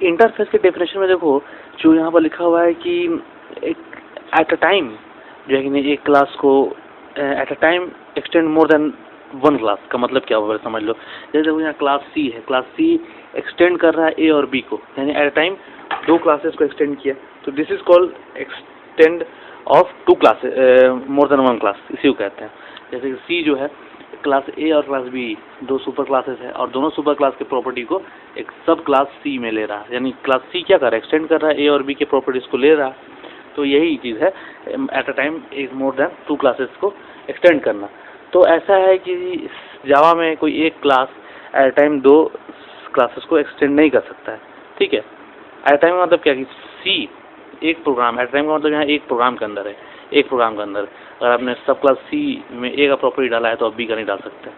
Interface के definition में देखो, जो यहाँ पर लिखा हुआ है कि एक एट अ टाइम जो है कि एक क्लास को eight a time extend more than one class का मतलब क्या होगा समझ लो। जैसे देखो यहाँ क्लास सी है, क्लास सी एक्सटेंड कर रहा है ए और बी को, यानी एट अ टाइम दो क्लासेस को एक्सटेंड किया, तो this is called extend of two classes more than one class, इसी को कहते हैं। जैसे कि सी जो है क्लास ए और क्लास बी दो सुपर क्लासेस है और दोनों सुपर क्लास के प्रॉपर्टी को एक सब क्लास सी में ले रहा है, यानी क्लास सी क्या कर रहा है, एक्सटेंड कर रहा है ए और बी के प्रॉपर्टीज को ले रहा है। तो यही चीज़ है एट अ टाइम एक मोर देन टू क्लासेस को एक्सटेंड करना। तो ऐसा है कि जावा में कोई एक क्लास एट अ टाइम दो क्लासेस को एक्सटेंड नहीं कर सकता है, ठीक है। एट अ टाइम का मतलब क्या कि सी एक प्रोग्राम, एट अ टाइम का मतलब यहाँ एक प्रोग्राम के अंदर है, एक प्रोग्राम के अंदर अगर आपने सब क्लास सी में ए का प्रॉपर्टी डाला है तो आप बी का नहीं डाल सकते।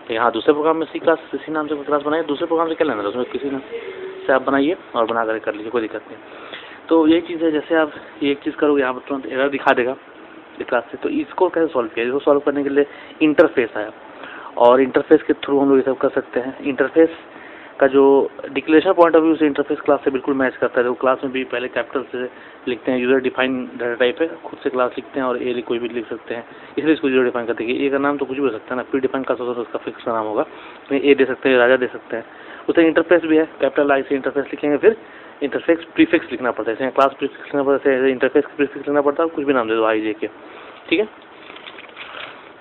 तो यहाँ दूसरे प्रोग्राम में सी क्लास इसी नाम से क्लास बनाइए, दूसरे प्रोग्राम से क्या लेना है, उसमें किसी नाम से आप बनाइए और बना कर लीजिए, कोई दिक्कत नहीं। तो यही चीज़ है, जैसे आप ये एक चीज़ करोगे यहाँ पर तुरंत एरर दिखा देगा क्लास से। तो इसको कैसे सॉल्व किया, इसको सॉल्व करने के लिए इंटरफेस आया और इंटरफेस के थ्रू हम लोग ये सब कर सकते हैं। इंटरफेस का जो डिक्लेरेशन पॉइंट ऑफ व्यू से इंटरफेस क्लास से बिल्कुल मैच करता है। तो क्लास में भी पहले कैपिटल से लिखते हैं, यूजर डिफाइन डाटा टाइप है, खुद से क्लास लिखते हैं और ए कोई भी लिख सकते हैं, इसलिए इसको यूजर डिफाइन करते हैं। ए का नाम तो कुछ भी हो सकता है ना, प्री डिफाइन क्लास होगा तो उसका फिक्स नाम होगा, तो ए दे सकते हैं, राजा दे सकते हैं। उसे इंटरफेस भी है, कैपिटल आई से इंटरफेस लिखेंगे, फिर इंटरफेस प्रीफिक्स लिखना पड़ता है, जैसे क्लास प्रीफिक्स लिखना पड़ता है, इंटरफेस प्रीफिक्स लिखना पड़ता है, कुछ भी नाम दे दो आई जे के, ठीक है।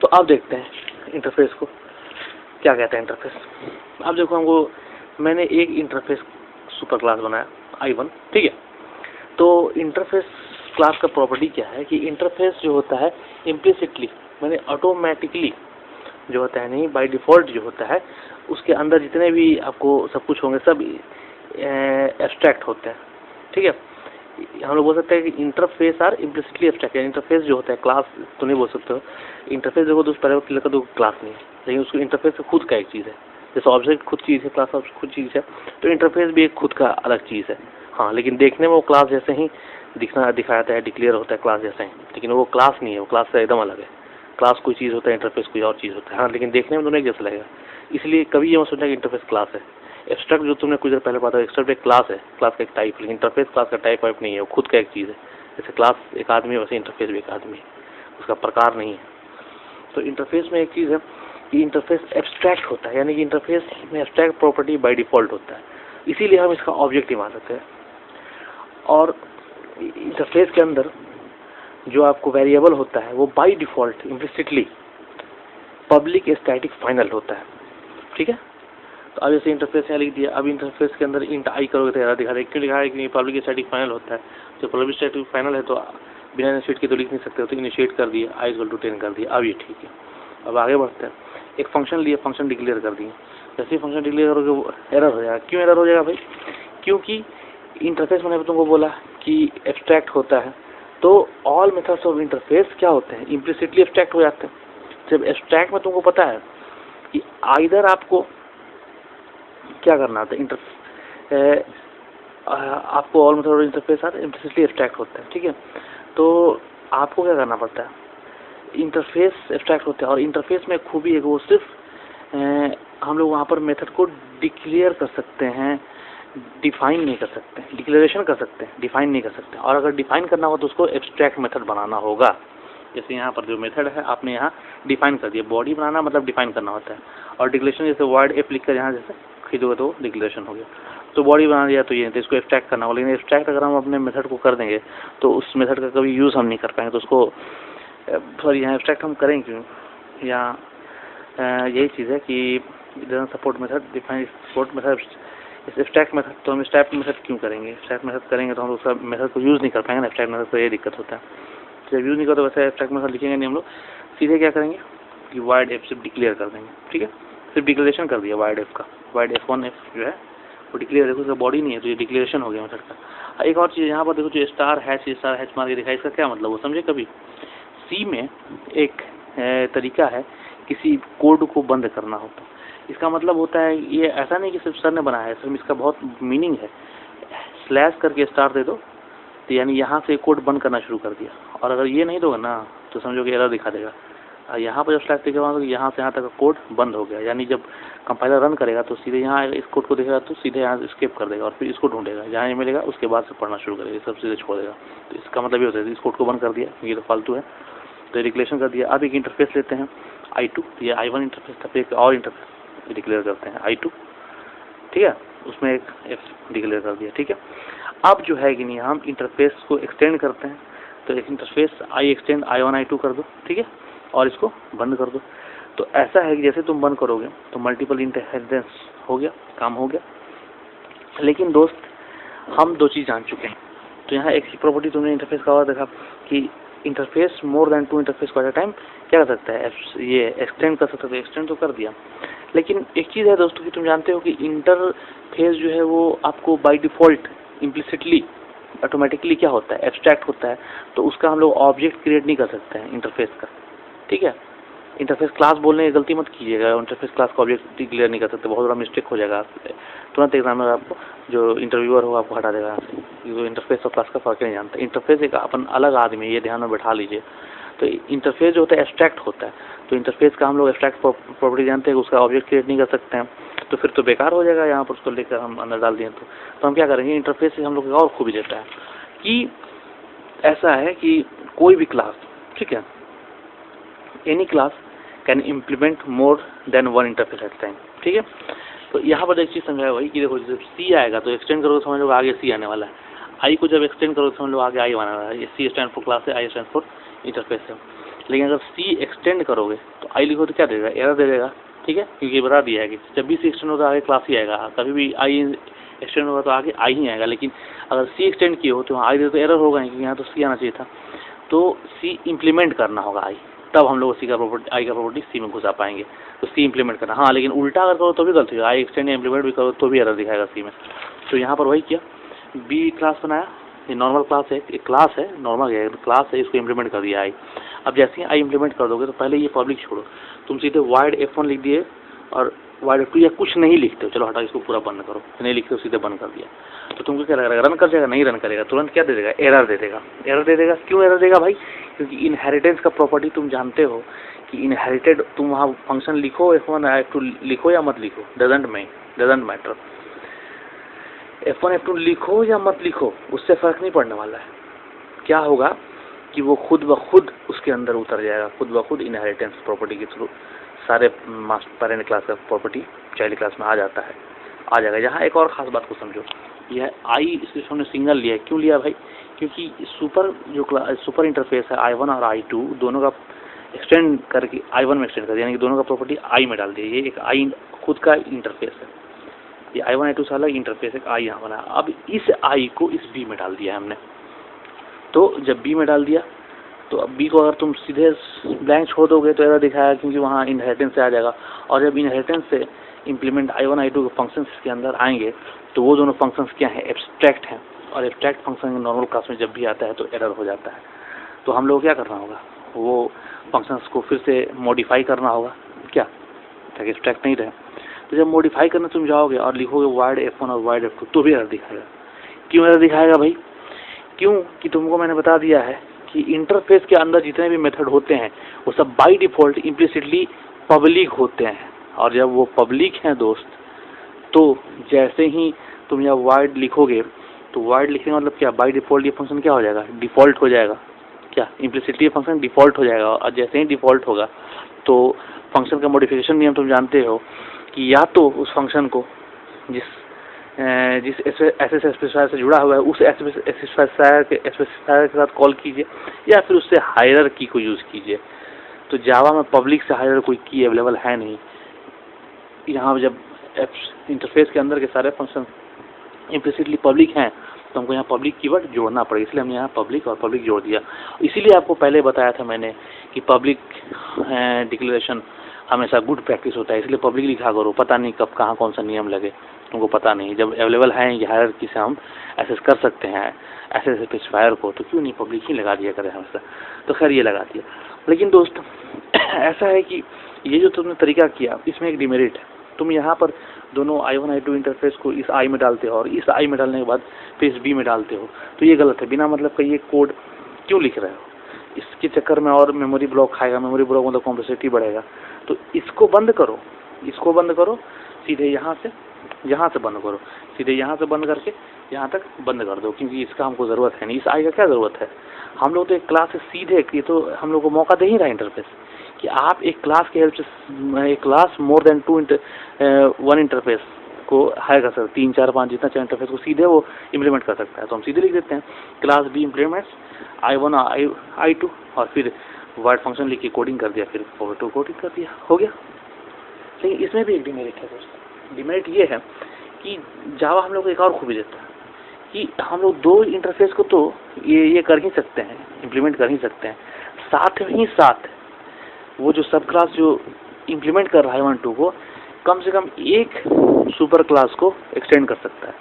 तो आप देखते हैं इंटरफेस को क्या कहते हैं। इंटरफेस अब देखो, हमको मैंने एक इंटरफेस सुपर क्लास बनाया I1, ठीक है। तो इंटरफेस क्लास का प्रॉपर्टी क्या है कि इंटरफेस जो होता है इम्प्लिसिटली मैंने ऑटोमेटिकली जो होता है, नहीं बाय डिफ़ॉल्ट जो होता है, उसके अंदर जितने भी आपको सब कुछ होंगे सब एब्स्ट्रैक्ट होते हैं, ठीक है। हम लोग बोल सकते हैं कि interface are implicitly abstract, interface जो होता है, क्लास तो नहीं बोल सकते हो। इंटरफेस देखो तो उस पहले क्लियर कर दो, क्लास नहीं है, लेकिन उसको इंटरफेस से खुद का एक चीज़ है। जैसे ऑब्जेक्ट खुद चीज़ है, क्लास ऑब्जेक्ट खुद चीज़ है, तो इंटरफेस भी एक खुद का अलग चीज़ है। हाँ, लेकिन देखने में वो क्लास जैसे ही दिखाता है, डिक्लेयर होता है क्लास जैसे ही, लेकिन वो क्लास नहीं है, वो क्लास से एकदम अलग है। क्लास कोई चीज़ होता है, इंटरफेस कोई और चीज़ होता है। हाँ, लेकिन देखने में दोनों एक जैसा लगेगा, इसलिए कभी ये मत सोचना कि इंटरफेस क्लास है। एब्स्ट्रैक्ट जो तुमने कुछ देर पहले पता है, एब्स्ट्रैक्ट एक क्लास है, क्लास का एक टाइप, लेकिन इंटरफेस क्लास का टाइप वाइप नहीं है, वो खुद का एक चीज़ है। जैसे क्लास एक आदमी है, वैसे इंटरफेस भी एक आदमी है, उसका प्रकार नहीं है। तो इंटरफेस में एक चीज़ है कि इंटरफेस एब्स्ट्रैक्ट होता है, यानी कि इंटरफेस में एब्स्ट्रैक्ट प्रॉपर्टी बाय डिफ़ॉल्ट होता है, इसीलिए हम इसका ऑब्जेक्ट ही मान सकते हैं। और इंटरफेस के अंदर जो आपको वेरिएबल होता है वो by default implicitly public static final होता है, ठीक है। तो अब जैसे इंटरफेस यहाँ लिख दिया, अब इंटरफेस के अंदर इंट आई करोगे तो दिखा देगा, क्यों लिखा है कि पब्लिक स्टैटिक फाइनल होता है। तो पब्लिक स्टैटिक फाइनल है तो बिना इनिशिएट के तो लिख नहीं सकते हो, तो इनिशिएट कर दिया, आई इक्वल टू 10 कर दिया, अब ये ठीक है। अब आगे बढ़ते हैं, एक फंक्शन लिए, फंक्शन डिक्लेयर कर दिए। जैसे ही फंक्शन डिक्लेयर करोगे वो एरर हो जाएगा। क्यों एरर हो जाएगा भाई, क्योंकि इंटरफेस मैंने तुमको बोला कि एब्स्ट्रैक्ट होता है, तो ऑल मेथड्स ऑफ इंटरफेस क्या होते हैं, इम्प्लिसिटली एब्स्ट्रैक्ट हो जाते हैं। जब एब्स्ट्रैक्ट में तुमको पता है कि आइदर आपको क्या करना होता है, आपको all method interface are implicitly abstract होता है, ठीक है। तो आपको क्या करना पड़ता है, इंटरफेस एब्स्ट्रैक्ट होता है। और इंटरफेस में खूबी है वो सिर्फ हम लोग वहाँ पर मेथड को डिक्लेयर कर सकते हैं, डिफाइन नहीं कर सकते। डिक्लेरेशन कर सकते हैं, डिफाइन नहीं कर सकते। और अगर डिफाइन करना हो तो उसको एब्स्ट्रैक्ट मेथड बनाना होगा। जैसे यहाँ पर जो मेथड है आपने यहाँ डिफाइन कर दिया, बॉडी बनाना मतलब डिफाइन करना होता है। और डिक्लेरेशन जैसे वर्ड एप लिख कर यहाँ जैसे खरीदोगे तो डिक्लेरेशन हो गया, तो बॉडी बना दिया, तो ये तो इसको एब्स्ट्रैक्ट करना होगा। लेकिन एब्स्ट्रैक्ट अगर हम अपने मेथड को कर देंगे तो उस मेथड का कभी यूज़ हम नहीं कर पाएंगे, तो उसको सॉरी यहाँ एब्स्ट्रैक्ट हम करें क्यों, यहाँ यही चीज़ है कि support method define support method abstract method, तो हम स्टैक मेथड क्यों करेंगे, स्टैक मेथड करेंगे तो हम उसका मेथड को यूज़ नहीं कर पाएंगे ना, स्टैक मेथड को ये दिक्कत होता है। जब यूज़ नहीं करते वैसे एब्स्ट्रैक्ट मेथड लिखेंगे नहीं हम लोग, सीधे क्या करेंगे कि वाइड एफ सिर्फ डिक्लेयर कर देंगे, ठीक है। सिर्फ डिक्लेरेशन कर दिया वाइड एफ का, वाइड F1 F जो है वो डिक्लेयर, देखो उसका बॉडी नहीं है तो ये डिक्लेरेशन हो गया मेथड का। एक और चीज़ यहाँ पर देखो, जो स्टार हैच मार के दिखाई, इसका क्या मतलब, वो समझे कभी। सी में एक तरीका है किसी कोड को बंद करना हो तो इसका मतलब होता है, ये ऐसा नहीं कि सिर्फ सर ने बनाया है, सिर्फ इसका बहुत मीनिंग है। स्लैश करके स्टार दे दो तो यानी यहाँ से कोड बंद करना शुरू कर दिया, और अगर ये नहीं दोगे ना तो समझो कि एरर दिखा देगा। यहाँ पर जब स्लैश लिखेगा तो यहाँ से यहाँ तक का कोड बंद हो गया, यानी जब कंपाइलर रन करेगा तो सीधे यहाँ इस कोड को देखेगा तो सीधे यहाँ स्किप कर देगा और फिर इसको ढूंढेगा, जहाँ ये मिलेगा उसके बाद से पढ़ना शुरू करेगा, सब सीधे छोड़ देगा। तो इसका मतलब ये होता है इस कोड को बंद कर दिया, ये तो फालतू है, तो डिक्लेरेशन कर दिया। अब एक इंटरफेस लेते हैं I2, ये I1 इंटरफेस था, फिर एक और इंटरफेस डिक्लेयर करते हैं I2, ठीक है, उसमें एक F डिक्लेयर कर दिया, ठीक है। अब जो है कि नहीं हम इंटरफेस को एक्सटेंड करते हैं, तो एक interface I extend I1 I2 कर दो, ठीक है, और इसको बंद कर दो। तो ऐसा है कि जैसे तुम बंद करोगे तो मल्टीपल इनहेरिटेंस हो गया, काम हो गया। लेकिन दोस्त हम दो चीज़ जान चुके हैं, तो यहाँ एक ही प्रॉपर्टी तुमने इंटरफेस का और देखा कि इंटरफेस मोर देन 2 इंटरफेस को एट अ टाइम क्या कर सकता है, ये एक्सटेंड कर सकता है, एक्सटेंड तो कर दिया। लेकिन एक चीज़ है दोस्तों कि तुम जानते हो कि इंटरफेस जो है वो आपको बाय डिफ़ॉल्ट इम्प्लिसिटली ऑटोमेटिकली क्या होता है, एब्स्ट्रैक्ट होता है, तो उसका हम लोग ऑब्जेक्ट क्रिएट नहीं कर सकते हैं इंटरफेस का, ठीक है। इंटरफेस क्लास बोलने की गलती मत कीजिएगा, इंटरफेस क्लास का ऑब्जेक्ट डिक्लेयर नहीं कर सकते, बहुत बड़ा मिस्टेक हो जाएगा, तुरंत एग्जामिनर आपको जो इंटरव्यूअर होगा आपको हटा देगा यहाँ से, जो इंटरफेस और क्लास का फर्क नहीं जानता। इंटरफेस एक अपन अलग आदमी है, ये ध्यान में बैठा लीजिए। तो इंटरफेस जो होता है एब्स्ट्रैक्ट होता है, तो इंटरफेस का हम लोग एब्स्ट्रैक्ट प्रॉपर्टी जानते हैं, उसका ऑब्जेक्ट क्रिएट नहीं कर सकते हैं, तो फिर तो बेकार हो जाएगा यहाँ पर उसको लेकर हम अंदर डाल दिए। तो हम क्या करेंगे, इंटरफेस से हम लोग और खूबी देता है कि ऐसा है कि कोई भी क्लास, ठीक है, any class can implement more than one interface at time, ठीक है। तो यहाँ पर एक चीज़ समझाया वही कि देखो जब C आएगा तो एक्सटेंड करोगे समझ लो आगे C आने वाला है, I को जब एक्सटेंड करोगे समझ लो आगे I आने वाला है, ये C स्टैंड फॉर क्लास है, I स्टैंड फॉर इंटरफेस है। लेकिन अगर C एक्सटेंड करोगे तो I लिखो तो क्या देगा, एरर दे देगा, ठीक है, क्योंकि बता दिया है कि जब भी C एक्सटेंड होगा आगे क्लास ही आएगा, कभी भी I एक्सटेंड होगा तो आगे I ही आएगा। लेकिन अगर C एक्सटेंड किए हो तो I दे तो एरर होगा, क्योंकि यहाँ तो C आना चाहिए था, तो C इम्प्लीमेंट करना होगा I, तब हम लोग I का प्रॉपर्टी C में घुसा पाएंगे, तो C इम्प्लीमेंट करना। हाँ, लेकिन उल्टा अगर करो तो भी गलती होगा, I एक्सटेंड या इम्प्लीमेंट भी करो तो भी एरर दिखाएगा C में। तो यहाँ पर वही किया, B क्लास बनाया, ये नॉर्मल क्लास है, एक क्लास है, नॉर्मल है क्लास है, इसको इम्प्लीमेंट कर दिया I। अब जैसे ही I इम्प्लीमेंट कर दोगे तो पहले ये पब्लिक छोड़ो, तुम सीधे वाइड F1 लिख दिए और वाइड F2 या कुछ नहीं लिखते हो, चलो हटा इसको पूरा बंद करो, नहीं लिखते हो सीधे बंद कर दिया, तो तुमको क्या लगेगा, रन कर जाएगा, नहीं रन करेगा, तुरंत क्या दे देगा, एरर दे देगा। एरर दे देगा, क्यों एरर देगा भाई, क्योंकि इनहेरिटेंस का प्रॉपर्टी तुम जानते हो कि इनहेरिटेड, तुम वहाँ फंक्शन लिखो F1 F2 लिखो या मत लिखो, डजंट मैटर, F1 F2 लिखो या मत लिखो उससे फ़र्क नहीं पड़ने वाला है। क्या होगा कि वो खुद ब खुद उसके अंदर उतर जाएगा, खुद ब खुद इनहेरिटेंस प्रॉपर्टी के थ्रू सारे पेरेंट क्लास का प्रॉपर्टी चाइल्ड क्लास में आ जाता है, आ जाएगा। यहाँ एक और ख़ास बात को समझो, यह I इसलिए हमने सिंगल लिया है, क्यों लिया भाई, क्योंकि सुपर इंटरफेस है I1 और I2 दोनों का एक्सटेंड करके I1 में एक्सटेंड कर दिया, यानी कि दोनों का प्रॉपर्टी I में डाल दिया। ये एक I खुद का इंटरफेस है, ये I1 I2 से अलग इंटरफेस है, I यहाँ बना। अब इस I को इस B में डाल दिया है हमने, तो जब B में डाल दिया तो अब B को अगर तुम सीधे ब्लैंक छोड़ दोगे तो एरर दिखाएगा, क्योंकि वहाँ इनहेरिटेंस से आ जाएगा, और जब इनहेरिटेंस से इम्प्लीमेंट I1 I2 के फंक्शंस के अंदर आएंगे तो वो दोनों फंक्शंस क्या हैं, एब्स्ट्रैक्ट हैं, और एब्स्ट्रैक्ट फंक्शन नॉर्मल क्लास में जब भी आता है तो एरर हो जाता है। तो हम लोग क्या करना होगा, वो फंक्शंस को फिर से मॉडिफाई करना होगा, क्या, ताकि एब्स्ट्रैक्ट नहीं रहे। तो जब मॉडिफाई करना तुम जाओगे और लिखोगे वाइड F1 और वाइड F2 तो भी एरर दिखाएगा। क्यों एरर दिखाएगा भाई, क्यों कि तुमको मैंने बता दिया है कि इंटरफेस के अंदर जितने भी मेथड होते हैं वो सब बाय डिफ़ॉल्ट इम्प्लिसिटली पब्लिक होते हैं, और जब वो पब्लिक हैं दोस्त तो जैसे ही तुम यहाँ वाइड लिखोगे तो वाइड लिखने का मतलब क्या, बाय डिफ़ॉल्ट ये फंक्शन क्या हो जाएगा, डिफ़ॉल्ट हो जाएगा, क्या इम्प्लिसिटली ये फंक्शन डिफ़ॉल्ट हो जाएगा। और जैसे ही डिफ़ॉल्ट होगा तो फंक्शन का मॉडिफिकेशन नियम तुम जानते हो कि या तो उस फंक्शन को जिस एसएस स्पेसिफायर से जुड़ा हुआ है उस एसएस स्पेसिफायर के साथ कॉल कीजिए, या फिर उससे हायरार्की को यूज़ कीजिए। तो जावा में पब्लिक से हायर कोई की अवेलेबल है नहीं। यहाँ जब इंटरफेस के अंदर के सारे फंक्शन इम्प्लिसिटली पब्लिक हैं तो हमको यहाँ पब्लिक कीवर्ड जोड़ना पड़ेगा, इसलिए हमने यहाँ पब्लिक और पब्लिक जोड़ दिया। इसीलिए आपको पहले बताया था मैंने कि पब्लिक डिक्लेरेशन हमेशा गुड प्रैक्टिस होता है, इसलिए पब्लिक लिखा करो, पता नहीं कब कहाँ कौन सा नियम लगे, तुमको पता नहीं। जब अवेलेबल है ये हायरार्की से हम एक्सेस कर सकते हैं एसएस स्पेसिफायर को, तो क्यों नहीं पब्लिक ही लगा दिया करें हमेशा। तो खैर ये लगा दिया। लेकिन दोस्त ऐसा है कि ये जो तुमने तरीका किया इसमें एक डिमेरिट है, तुम यहाँ पर दोनों I1 I2 इंटरफेस को इस I में डालते हो और इस I में डालने के बाद फिर इस B में डालते हो, तो ये गलत है। बिना मतलब का ये कोड क्यों लिख रहे हो, इसके चक्कर में और मेमोरी ब्लॉक खाएगा, मेमोरी ब्लॉक मतलब कॉम्प्लेक्सिटी बढ़ेगा। तो इसको बंद करो, इसको बंद करो, सीधे यहाँ से बंद करो, सीधे यहाँ से बंद करके यहाँ तक बंद कर दो, क्योंकि इसका हमको ज़रूरत है नहीं। इस आई का क्या ज़रूरत है, हम लोग तो एक क्लास से सीधे, ये तो हम लोग को मौका दे ही रहा है इंटरफेस कि आप एक क्लास के हेल्प से एक क्लास मोर देन 1 इंटरफेस को हायर कर सकते, 3 4 5 जितना 4 इंटरफेस को सीधे वो इम्प्लीमेंट कर सकता है। तो हम सीधे लिख देते हैं class B implements I1 I2 और फिर वर्ड फंक्शन लिख के कोडिंग कर दिया, फिर फॉरवर्ड टू कोडिंग कर दिया, हो गया। लेकिन इसमें भी एक डिमेरिट है दोस्तों। डिमेरिट ये है कि जावा हम लोग को एक और खूबी देता है कि हम लोग 2 इंटरफेस को तो ये कर ही सकते हैं, इम्प्लीमेंट कर ही सकते हैं, साथ ही साथ वो जो सब क्लास जो इम्प्लीमेंट कर रहा है 1 2 को, कम से कम एक सुपर क्लास को एक्सटेंड कर सकता है।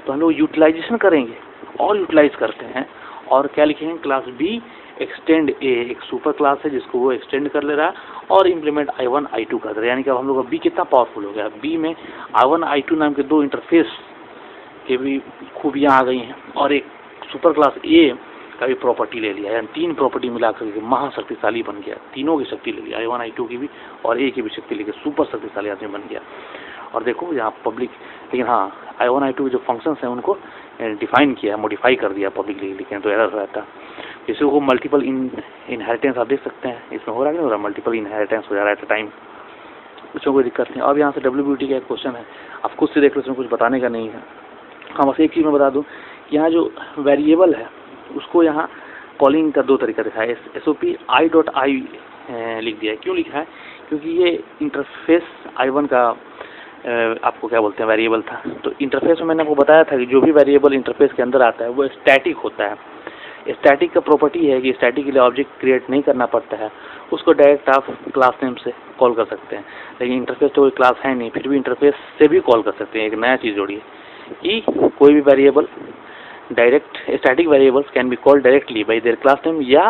तो हम लोग यूटिलाइजेशन करेंगे और यूटिलाइज करते हैं और क्या लिखेंगे, क्लास बी एक्सटेंड ए, एक सुपर क्लास है जिसको वो एक्सटेंड कर ले रहा है और इम्प्लीमेंट I1 I2 कर दे रहा है। यानी कि अब हम लोग का बी कितना पावरफुल हो गया, बी में I1 I2 नाम के 2 इंटरफेस के भी खूबियाँ आ गई हैं और एक सुपर क्लास ए का भी प्रॉपर्टी ले लिया, यानी 3 प्रॉपर्टी मिला करके महाशक्तिशाली बन गया, तीनों की शक्ति ले लिया, I1 I2 की भी और ए की भी शक्ति लेके सुपर शक्तिशाली आदमी बन गया। और देखो यहाँ पब्लिक, लेकिन हाँ I1 I2 के जो फंक्शंस हैं उनको डिफाइन किया, मॉडिफाई कर दिया पब्लिकली, लेकिन तो एरर रहता। किसी को मल्टीपल इनहेरिटेंस आप देख सकते हैं, इसमें हो रहा है नहीं हो रहा, मल्टीपल इनहेरिटेंस हो जा रहा है एट टाइम, उसमें कोई दिक्कत नहीं। अब यहाँ से WBT का एक क्वेश्चन है, आप खुद से देख लो, उसमें कुछ बताने का नहीं है। हाँ बस एक चीज़ मैं बता दूँ कि यहाँ जो वेरिएबल है उसको यहाँ कॉलिंग का 2 तरीका दिखा है, SOP I.I लिख दिया है। क्यों लिखा है, क्योंकि ये इंटरफेस I1 का आपको क्या बोलते हैं वेरिएबल था। तो इंटरफेस में मैंने आपको बताया था कि जो भी वेरिएबल इंटरफेस के अंदर आता है वो स्टैटिक होता है। स्टैटिक का प्रॉपर्टी है कि स्टैटिक के लिए ऑब्जेक्ट क्रिएट नहीं करना पड़ता है, उसको डायरेक्ट आप क्लास नेम से कॉल कर सकते हैं। लेकिन इंटरफेस तो कोई क्लास है नहीं, फिर भी इंटरफेस से भी कॉल कर सकते हैं। एक नया चीज़ जोड़िए कि कोई भी variable direct, static variables can be called directly by there class name या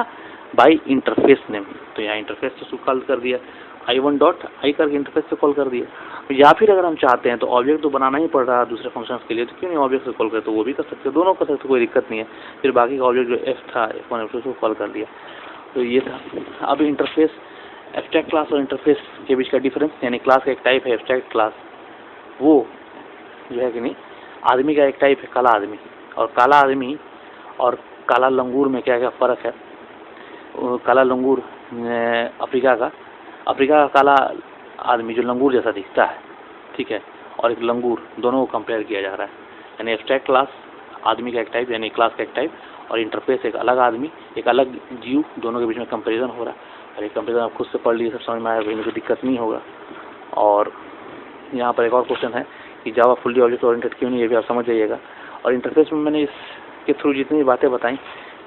बाय इंटरफेस नेम। तो यहाँ इंटरफेस से कॉल कर दिया, I1.I करके इंटरफेस से कॉल कर दिया। या फिर अगर हम चाहते हैं तो ऑब्जेक्ट तो बनाना ही पड़ रहा है दूसरे फंक्शंस के लिए, तो क्यों नहीं ऑब्जेक्ट से कॉल करें, तो वो भी कर सकते हैं, दोनों कर सकते, कोई दिक्कत नहीं है। फिर बाकी का ऑब्जेक्ट जो F था, F1 F2 को कॉल कर दिया। तो ये था। अब इंटरफेस, एब्स्ट्रैक्ट क्लास और इंटरफेस के बीच का डिफरेंस, यानी क्लास का एक टाइप है एब्स्ट्रैक्ट क्लास, वो जो है कि नहीं, आदमी का एक टाइप है काला आदमी, और काला आदमी और काला लंगूर में क्या क्या फ़र्क है। काला लंगूर अफ्रीका का काला आदमी जो लंगूर जैसा दिखता है, ठीक है, और एक लंगूर, दोनों को कंपेयर किया जा रहा है। यानी एब्स्ट्रैक्ट क्लास आदमी का एक टाइप, यानी क्लास का एक टाइप, और इंटरफेस एक अलग आदमी, एक अलग जीव, दोनों के बीच में कंपैरिजन हो रहा है। और एक कंपैरिजन आप खुद से पढ़ लीजिए, सब समझ में आएगा, कोई दिक्कत नहीं होगा। और यहाँ पर एक और क्वेश्चन है कि जावा फुल्ली ऑब्जेक्ट ओरिएंटेड क्यों नहीं, ये भी आप समझ जाइएगा। और इंटरफेस में मैंने इसके थ्रू जितनी बातें बताई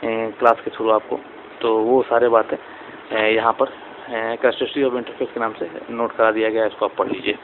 क्लास के थ्रू आपको, तो वो सारे बातें यहाँ पर कैरेक्टरिस्टिक्स ऑफ इंटरफेस के नाम से नोट करा दिया गया है, इसको आप पढ़ लीजिए।